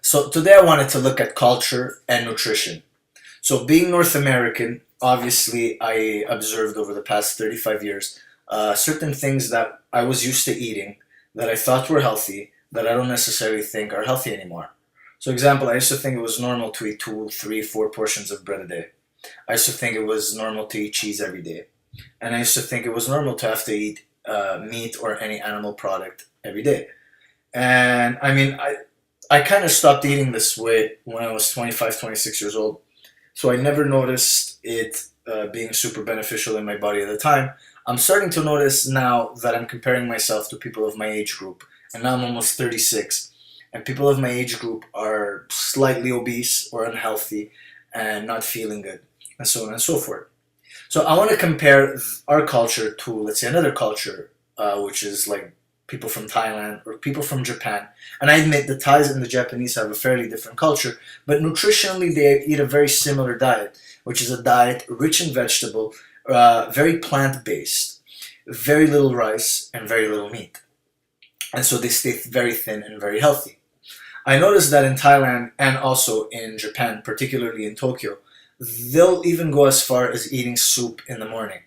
So today I wanted to look at culture and nutrition. So being North American, obviously I observed over the past 35 years certain things that I was used to eating that I thought were healthy that I don't necessarily think are healthy anymore. So example, I used to think it was normal to eat two, three, four portions of bread a day. I used to think it was normal to eat cheese every day. And I used to think it was normal to have to eat meat or any animal product every day. And I kind of stopped eating this way when I was 25, 26 years old. So I never noticed it being super beneficial in my body at the time. I'm starting to notice now that I'm comparing myself to people of my age group. And now I'm almost 36. And people of my age group are slightly obese or unhealthy and not feeling good, and so on and so forth. So I want to compare our culture to, let's say, another culture, which is like people from Thailand or people from Japan. And I admit the Thais and the Japanese have a fairly different culture, but nutritionally they eat a very similar diet, which is a diet rich in vegetable, very plant-based, very little rice, and very little meat. And so they stay very thin and very healthy. I noticed that in Thailand and also in Japan, particularly in Tokyo, they'll even go as far as eating soup in the morning.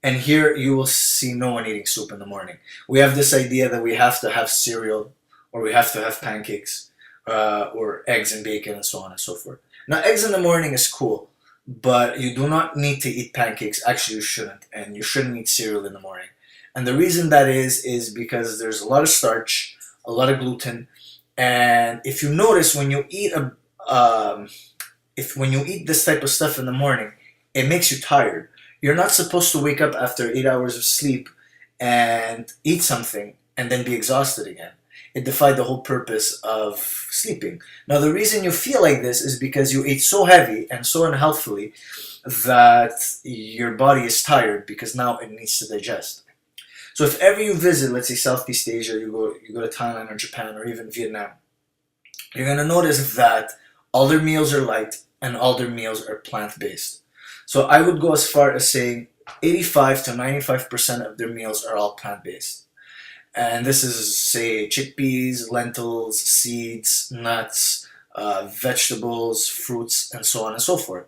And here you will see no one eating soup in the morning. We have this idea that we have to have cereal or we have to have pancakes or eggs and bacon and so on and so forth. Now, eggs in the morning is cool, but you do not need to eat pancakes. Actually, you shouldn't. And you shouldn't eat cereal in the morning. And the reason that is because there's a lot of starch, a lot of gluten, and if you notice when you eat if when you eat this type of stuff in the morning, it makes you tired. You're not supposed to wake up after 8 hours of sleep and eat something and then be exhausted again. It defied the whole purpose of sleeping. Now, the reason you feel like this is because you ate so heavy and so unhealthily that your body is tired because now it needs to digest. So if ever you visit, let's say Southeast Asia, you go to Thailand or Japan or even Vietnam, you're gonna notice that all their meals are light and all their meals are plant-based. So I would go as far as saying 85 to 95% of their meals are all plant-based. And this is, say, chickpeas, lentils, seeds, nuts, vegetables, fruits, and so on and so forth.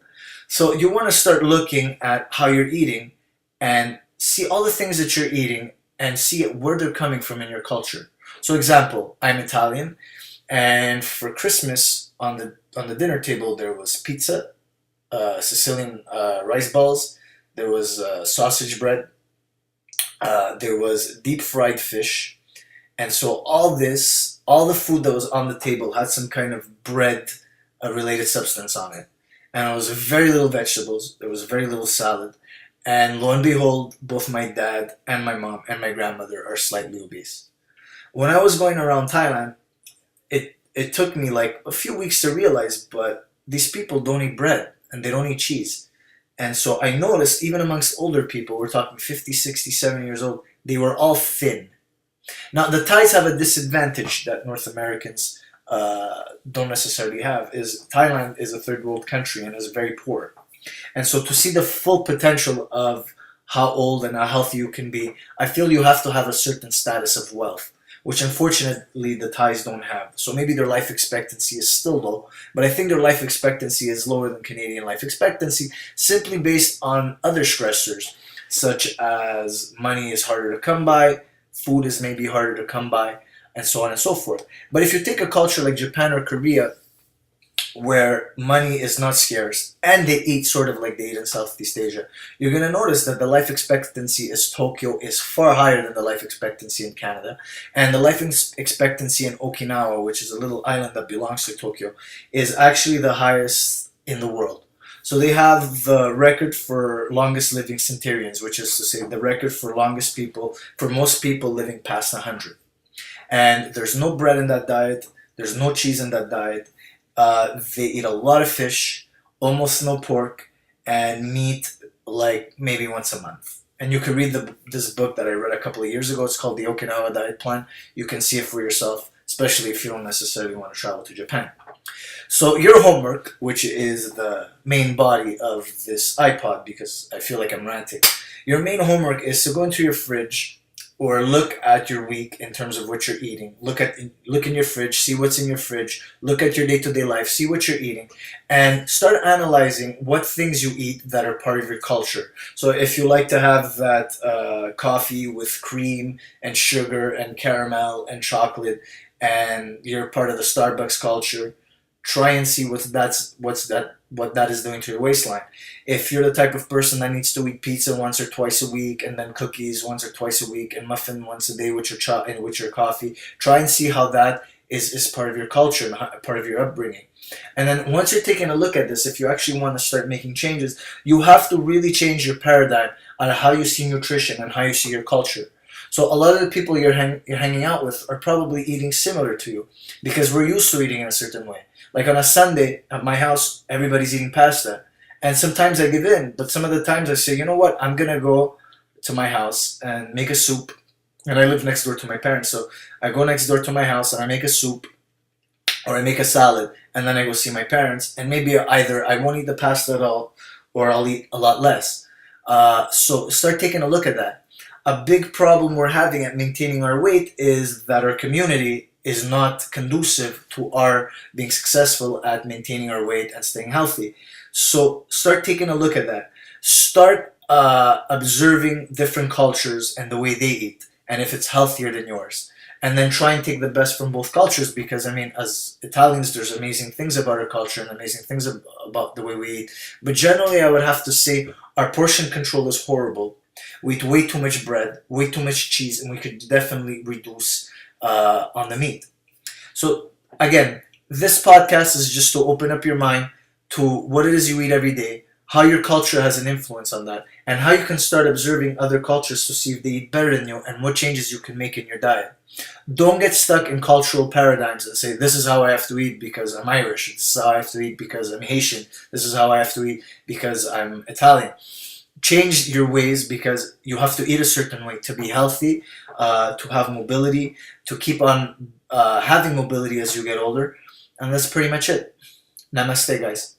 So you want to start looking at how you're eating and see all the things that you're eating and see where they're coming from in your culture. So example, I'm Italian, and for Christmas on the dinner table there was pizza, Sicilian rice balls, there was sausage bread, there was deep fried fish, and so all the food that was on the table had some kind of bread related substance on it. And it was very little vegetables, there was very little salad, and lo and behold, both my dad and my mom and my grandmother are slightly obese. When I was going around Thailand, it took me like a few weeks to realize, but these people don't eat bread and they don't eat cheese. And so I noticed even amongst older people, we're talking 50, 60, 70 years old, they were all thin. Now the Thais have a disadvantage that North Americans don't necessarily have, is Thailand is a third world country and is very poor. And so to see the full potential of how old and how healthy you can be, I feel you have to have a certain status of wealth, which unfortunately the Thais don't have. So maybe their life expectancy is still low, but I think their life expectancy is lower than Canadian life expectancy simply based on other stressors, such as money is harder to come by, food is maybe harder to come by, and so on and so forth. But if you take a culture like Japan or Korea, where money is not scarce and they eat sort of like they eat in Southeast Asia, you're going to notice that the life expectancy in Tokyo is far higher than the life expectancy in Canada. And the life expectancy in Okinawa, which is a little island that belongs to Tokyo, is actually the highest in the world. So they have the record for longest living centenarians, which is to say the record for longest people, for most people living past 100. And there's no bread in that diet, there's no cheese in that diet. They eat a lot of fish, almost no pork, and meat like maybe once a month. And you can read this book that I read a couple of years ago. It's called The Okinawa Diet Plan. You can see it for yourself, especially if you don't necessarily want to travel to Japan. So your homework, which is the main body of this iPod, because I feel like I'm ranting, your main homework is to go into your fridge or look at your week in terms of what you're eating. Look in your fridge, see what's in your fridge. Look at your day-to-day life, see what you're eating, and start analyzing what things you eat that are part of your culture. So if you like to have that coffee with cream and sugar and caramel and chocolate, and you're part of the Starbucks culture, try and see what that is doing to your waistline. If you're the type of person that needs to eat pizza once or twice a week, and then cookies once or twice a week, and muffin once a day with your and with your coffee, try and see how that is part of your culture and part of your upbringing. And then once you're taking a look at this, if you actually want to start making changes, you have to really change your paradigm on how you see nutrition and how you see your culture. So a lot of the people you're hanging out with are probably eating similar to you, because we're used to eating in a certain way. Like on a Sunday at my house, everybody's eating pasta. And sometimes I give in, but some of the times I say, you know what, I'm going to go to my house and make a soup. And I live next door to my parents. So I go next door to my house and I make a soup, or I make a salad, and then I go see my parents. And maybe either I won't eat the pasta at all, or I'll eat a lot less. So start taking a look at that. A big problem we're having at maintaining our weight is that our community is not conducive to our being successful at maintaining our weight and staying healthy. So start taking a look at that. Start observing different cultures and the way they eat, and if it's healthier than yours. And then try and take the best from both cultures, because I mean, as Italians, there's amazing things about our culture and amazing things about the way we eat. But generally, I would have to say our portion control is horrible. We eat way too much bread, way too much cheese, and we could definitely reduce on the meat. So again, this podcast is just to open up your mind to what it is you eat every day, how your culture has an influence on that, and how you can start observing other cultures to see if they eat better than you and what changes you can make in your diet. Don't get stuck in cultural paradigms that say, this is how I have to eat because I'm Irish, this is how I have to eat because I'm Haitian, this is how I have to eat because I'm Italian. Change your ways, because you have to eat a certain way to be healthy, to have mobility, to keep on having mobility as you get older. And that's pretty much it. Namaste, guys.